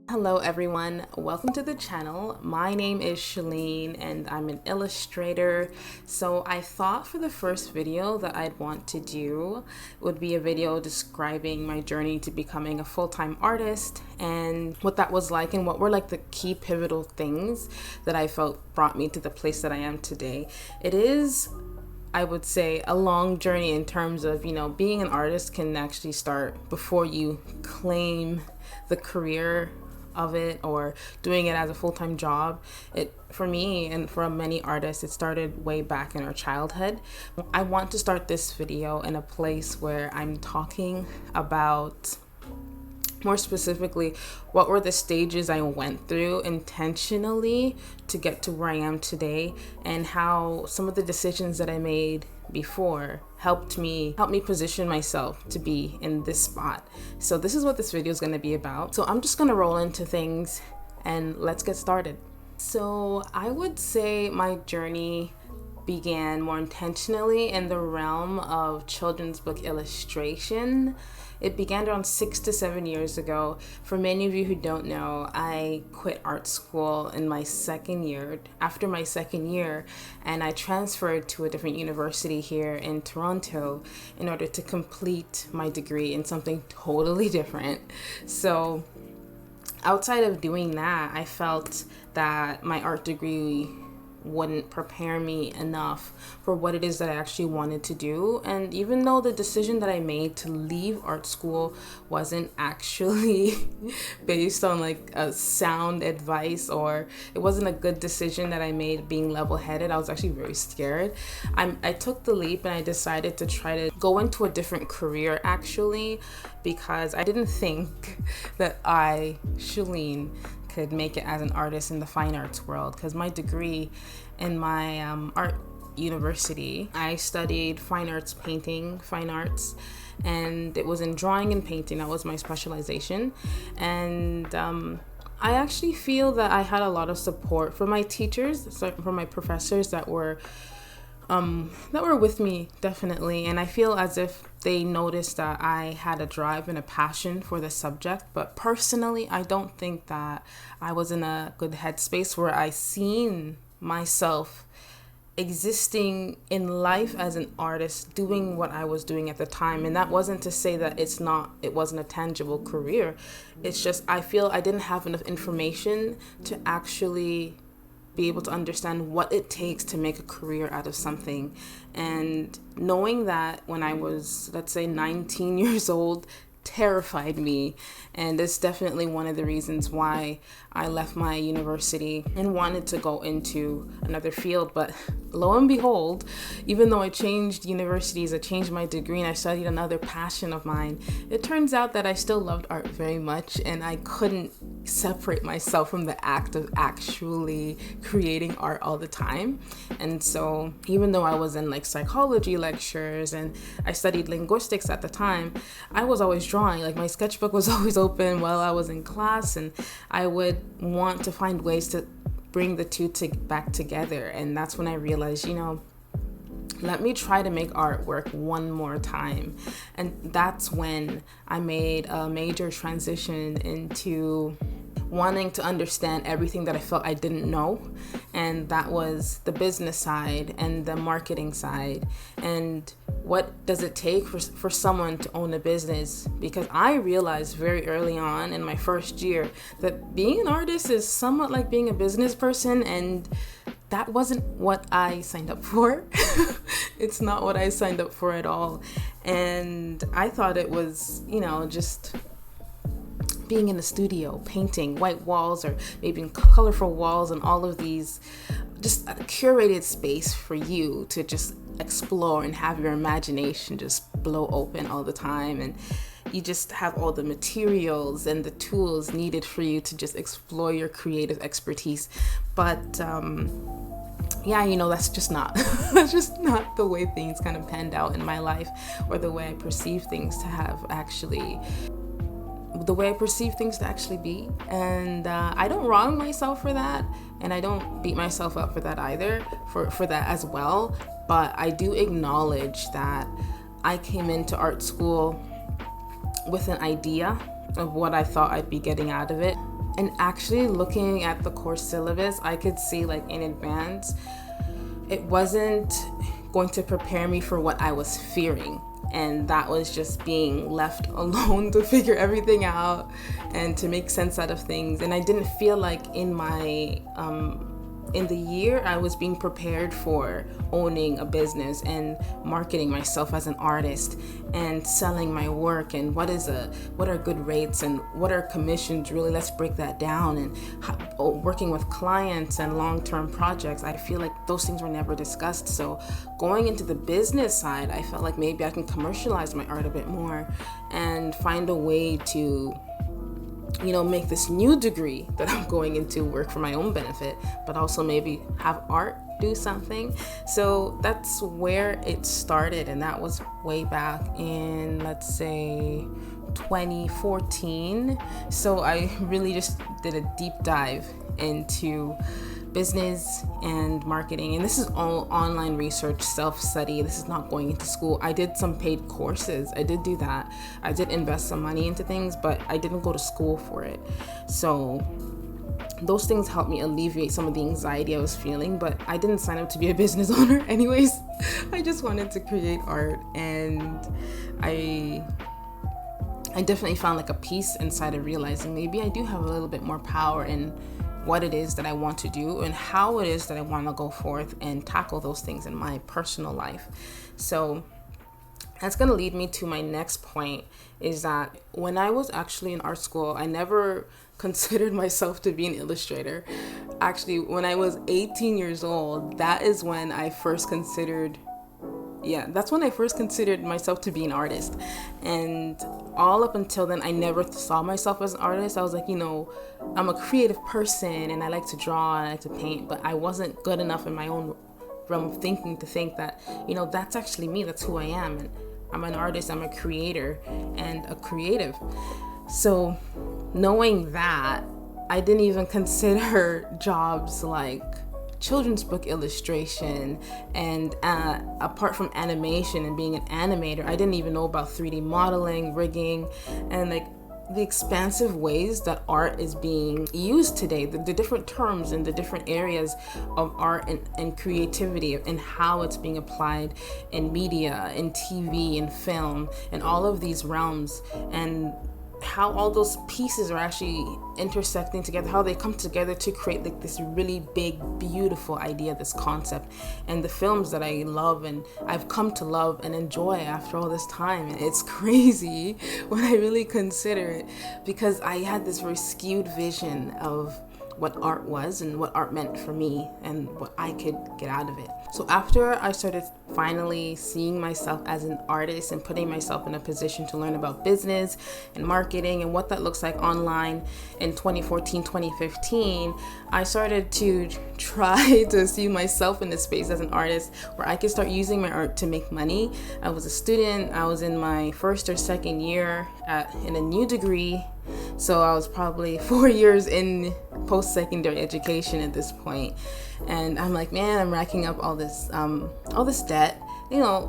Hello everyone, welcome to the channel. My name is Shalene and I'm an illustrator. So I thought for the first video that I'd want to do would be a video describing my journey to becoming a full-time artist and what that was like and what were like the key pivotal things that I felt brought me to the place that I am today. It is, I would say, a long journey in terms of, being an artist can actually start before you claim the career of it or doing it as a full-time job. It, for me and for many artists, it started way back in our childhood. I want to start this video in a place where I'm talking about, more specifically, what were the stages I went through intentionally to get to where I am today, and how some of the decisions that I made before helped me position myself to be in this spot. So this is what this video is going to be about. So I'm just going to roll into things and let's get started. So I would say my journey began more intentionally in the realm of children's book illustration. It began around 6 to 7 years ago. For many of you who don't know, I quit art school in my second year, after my second year, and I transferred to a different university here in Toronto in order to complete my degree in something totally different. So outside of doing that, I felt that my art degree wouldn't prepare me enough for what it is that I actually wanted to do. And even though the decision that I made to leave art school wasn't actually based on like a sound advice, or it wasn't a good decision that I made being level-headed, I was actually very scared. I took the leap and I decided to try to go into a different career actually, because I didn't think that I, Shalene, could make it as an artist in the fine arts world. Because my degree in my art university, I studied fine arts painting, fine arts, and it was in drawing and painting. That was my specialization. And I actually feel that I had a lot of support from my teachers, from my professors that were with me, definitely. And I feel as if they noticed that I had a drive and a passion for the subject. But personally, I don't think that I was in a good headspace where I seen myself existing in life as an artist, doing what I was doing at the time. And that wasn't to say that it wasn't a tangible career. It's just, I feel I didn't have enough information to actually be able to understand what it takes to make a career out of something. And knowing that when I was, let's say, 19 years old, terrified me. And it's definitely one of the reasons why I left my university and wanted to go into another field. But lo and behold, even though I changed universities, I changed my degree, and I studied another passion of mine, it turns out that I still loved art very much, and I couldn't separate myself from the act of actually creating art all the time. And so even though I was in like psychology lectures and I studied linguistics at the time, I was always drawing. Like my sketchbook was always open while I was in class, and I would want to find ways to bring the two back together. And that's when I realized, let me try to make artwork one more time. And that's when I made a major transition into wanting to understand everything that I felt I didn't know. And that was the business side and the marketing side. And what does it take for someone to own a business? Because I realized very early on in my first year that being an artist is somewhat like being a business person, and that wasn't what I signed up for. It's not what I signed up for at all. And I thought it was, just being in the studio, painting white walls or maybe colorful walls, and all of these, just a curated space for you to just explore and have your imagination just blow open all the time. And you just have all the materials and the tools needed for you to just explore your creative expertise. But that's just not that's just not the way things kind of panned out in my life, or the way I perceive things to actually be. And I don't wrong myself for that, and I don't beat myself up for that either, for that as well. But I do acknowledge that I came into art school with an idea of what I thought I'd be getting out of it. And actually looking at the course syllabus, I could see like in advance, it wasn't going to prepare me for what I was fearing. And that was just being left alone to figure everything out and to make sense out of things. And I didn't feel like in the year I was being prepared for owning a business and marketing myself as an artist and selling my work, and what are good rates and what are commissions, really let's break that down, and working with clients and long-term projects. I feel like those things were never discussed. So going into the business side, I felt like maybe I can commercialize my art a bit more and find a way to make this new degree that I'm going into work for my own benefit, but also maybe have art do something. So that's where it started, and that was way back in, let's say, 2014. So I really just did a deep dive into business and marketing, and this is all online research, self-study. This is not going into school. I did some paid courses. I did do that. I did invest some money into things, but I didn't go to school for it. So those things helped me alleviate some of the anxiety I was feeling, but I didn't sign up to be a business owner anyways. I just wanted to create art, and I definitely found like a peace inside of realizing maybe I do have a little bit more power in what it is that I want to do and how it is that I want to go forth and tackle those things in my personal life. So that's going to lead me to my next point, is that when I was actually in art school, I never considered myself to be an illustrator. Actually, when I was 18 years old, that is when I first considered myself to be an artist. And all up until then, I never saw myself as an artist. I was like, I'm a creative person and I like to draw and I like to paint, but I wasn't good enough in my own realm of thinking to think that, that's actually me, that's who I am. And I'm an artist, I'm a creator and a creative. So knowing that, I didn't even consider jobs like children's book illustration, and apart from animation and being an animator, I didn't even know about 3D modeling, rigging, and like the expansive ways that art is being used today, the different terms and the different areas of art and creativity, and how it's being applied in media, in TV, in film, and all of these realms, and how all those pieces are actually intersecting together, how they come together to create like this really big, beautiful idea, this concept. And the films that I love and I've come to love and enjoy after all this time. And it's crazy when I really consider it, because I had this very skewed vision of what art was and what art meant for me and what I could get out of it. So after I started finally seeing myself as an artist and putting myself in a position to learn about business and marketing and what that looks like online in 2014, 2015, I started to try to see myself in this space as an artist where I could start using my art to make money. I was a student. I was in my first or second year in a new degree. So I was probably 4 years in post-secondary education at this point. And I'm like, man, I'm racking up all this debt,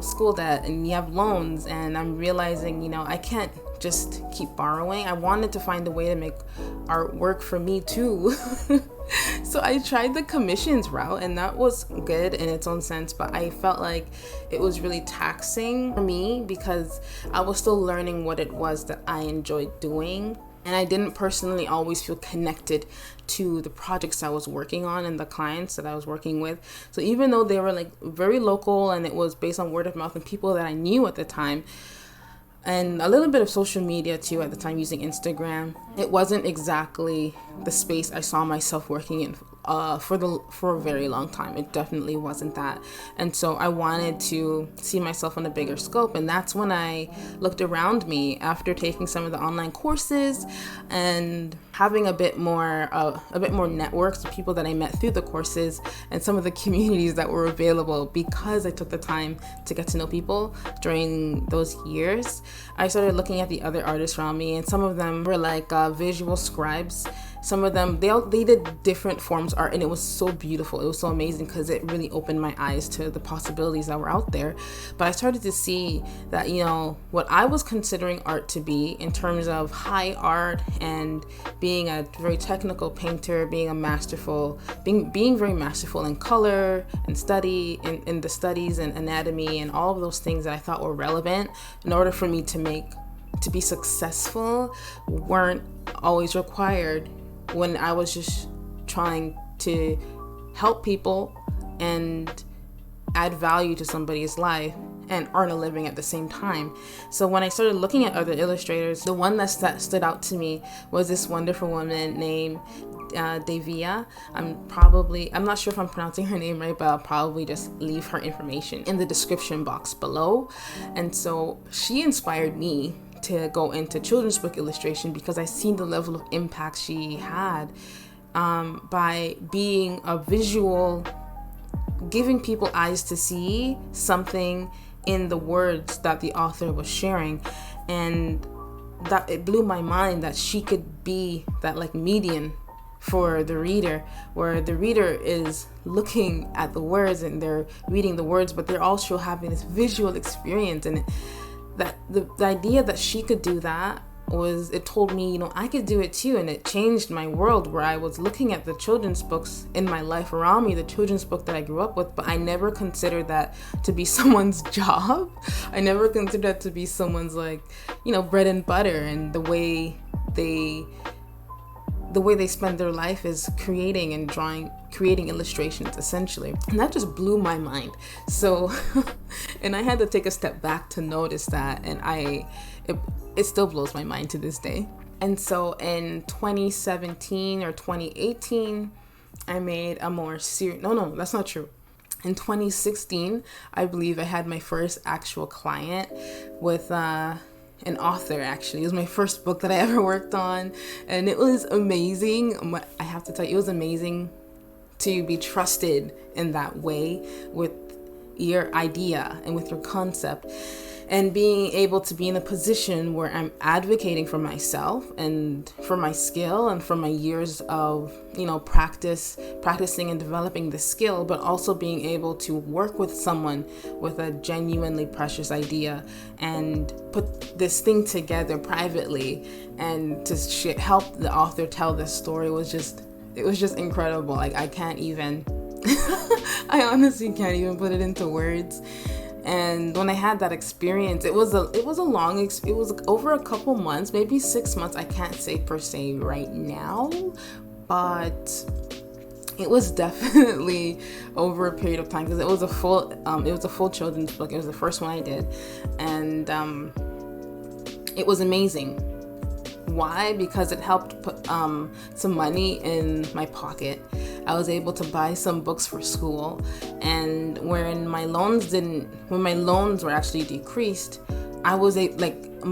school debt, and you have loans. And I'm realizing, I can't just keep borrowing. I wanted to find a way to make art work for me too. So I tried the commissions route, and that was good in its own sense, but I felt like it was really taxing for me because I was still learning what it was that I enjoyed doing. And I didn't personally always feel connected to the projects I was working on and the clients that I was working with. So even though they were like very local and it was based on word of mouth and people that I knew at the time, and a little bit of social media too at the time, using Instagram, it wasn't exactly the space I saw myself working in for a very long time. It definitely wasn't that. And so I wanted to see myself on a bigger scope, and that's when I looked around me after taking some of the online courses and having a bit more networks of people that I met through the courses and some of the communities that were available because I took the time to get to know people during those years. I started looking at the other artists around me, and some of them were like visual scribes, some of them, they did different forms of art, and it was so beautiful. It was so amazing because it really opened my eyes to the possibilities that were out there. But I started to see that, you know, what I was considering art to be in terms of high art and being a very technical painter, being very masterful in color and study, in the studies and anatomy and all of those things that I thought were relevant in order for me to be successful, weren't always required when I was just trying to help people and add value to somebody's life and earn a living at the same time. So when I started looking at other illustrators, the one that stood out to me was this wonderful woman named Daveia. I'm not sure if I'm pronouncing her name right, but I'll probably just leave her information in the description box below. And so she inspired me to go into children's book illustration because I seen the level of impact she had by being a visual, giving people eyes to see something in the words that the author was sharing. And that it blew my mind that she could be that like median for the reader, where the reader is looking at the words and they're reading the words, but they're also having this visual experience. And that the idea that she could do that it told me, you know, I could do it too. And it changed my world, where I was looking at the children's books in my life around me, the children's book that I grew up with, but I never considered that to be someone's job. I never considered that to be someone's, like, you know, bread and butter, and the way they spend their life is creating illustrations, essentially. And that just blew my mind. So, and I had to take a step back to notice that, and it still blows my mind to this day. And so in 2017 or 2018, I made a more serious, no, that's not true. In 2016, I believe I had my first actual client with an author. Actually, it was my first book that I ever worked on, and it was amazing. I have to tell you, it was amazing to be trusted in that way with your idea and with your concept, and being able to be in a position where I'm advocating for myself and for my skill and for my years of, you know, practicing and developing the skill, but also being able to work with someone with a genuinely precious idea and put this thing together privately and to help the author tell this story was just incredible. Like, I can't even I honestly can't even put it into words. And when I had that experience, it was over a couple months, maybe 6 months. I can't say per se right now, but it was definitely over a period of time, because it was a full children's book. It was the first one I did, and it was amazing. Why? Because it helped put some money in my pocket. I was able to buy some books for school, and when my loans were actually decreased, the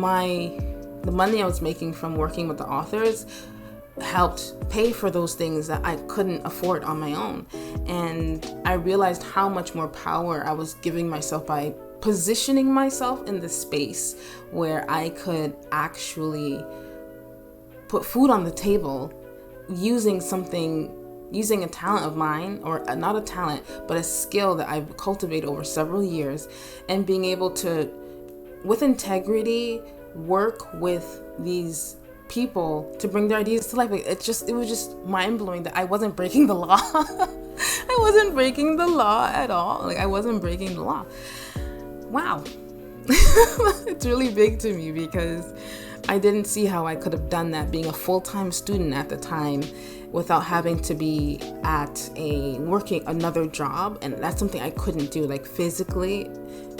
money I was making from working with the authors helped pay for those things that I couldn't afford on my own. And I realized how much more power I was giving myself by positioning myself in the space where I could actually put food on the table using a talent of mine, or not a talent, but a skill that I've cultivated over several years, and being able to, with integrity, work with these people to bring their ideas to life. It was just mind-blowing that I wasn't breaking the law. I wasn't breaking the law at all. Like, I wasn't breaking the law. Wow. It's really big to me, because I didn't see how I could have done that being a full-time student at the time without having to be at working another job. And that's something I couldn't do, like, physically.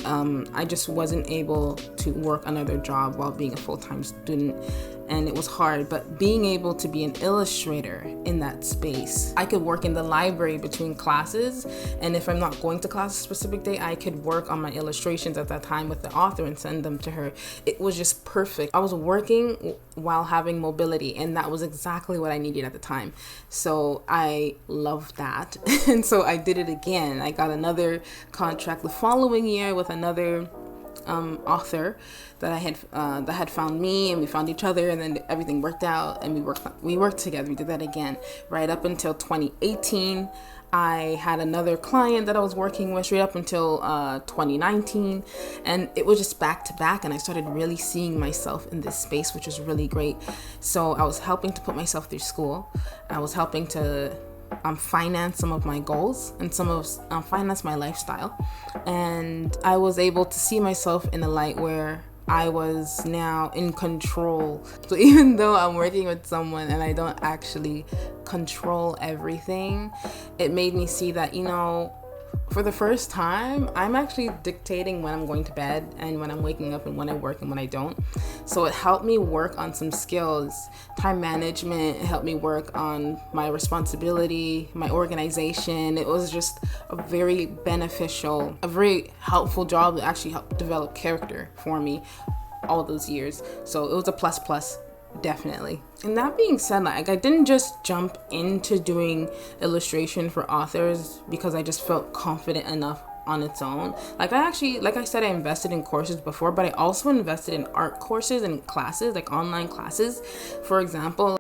I just wasn't able to work another job while being a full-time student, and it was hard. But being able to be an illustrator in that space, I could work in the library between classes, and if I'm not going to class a specific day, I could work on my illustrations at that time with the author and send them to her. It was just perfect. I was working while having mobility, and that was exactly what I needed at the time. So I loved that. And so I did it again. I got another contract the following year with another author that had found me, and we found each other, and then everything worked out, and we worked together. We did that again right up until 2018. I had another client that I was working with straight up until 2019, and it was just back to back, and I started really seeing myself in this space, which was really great. So I was helping to put myself through school. I was helping to finance some of my goals and finance my lifestyle, and I was able to see myself in a light where I was now in control. So even though I'm working with someone and I don't actually control everything, it made me see that, for the first time, I'm actually dictating when I'm going to bed and when I'm waking up and when I work and when I don't. So it helped me work on some skills, time management. It helped me work on my responsibility, my organization. It was just a very beneficial, a very helpful job that actually helped develop character for me all those years. So it was a plus. Definitely. And that being said, like, I didn't just jump into doing illustration for authors because I just felt confident enough on its own. Like I said, I invested in courses before, but I also invested in art courses and classes, like online classes. For example,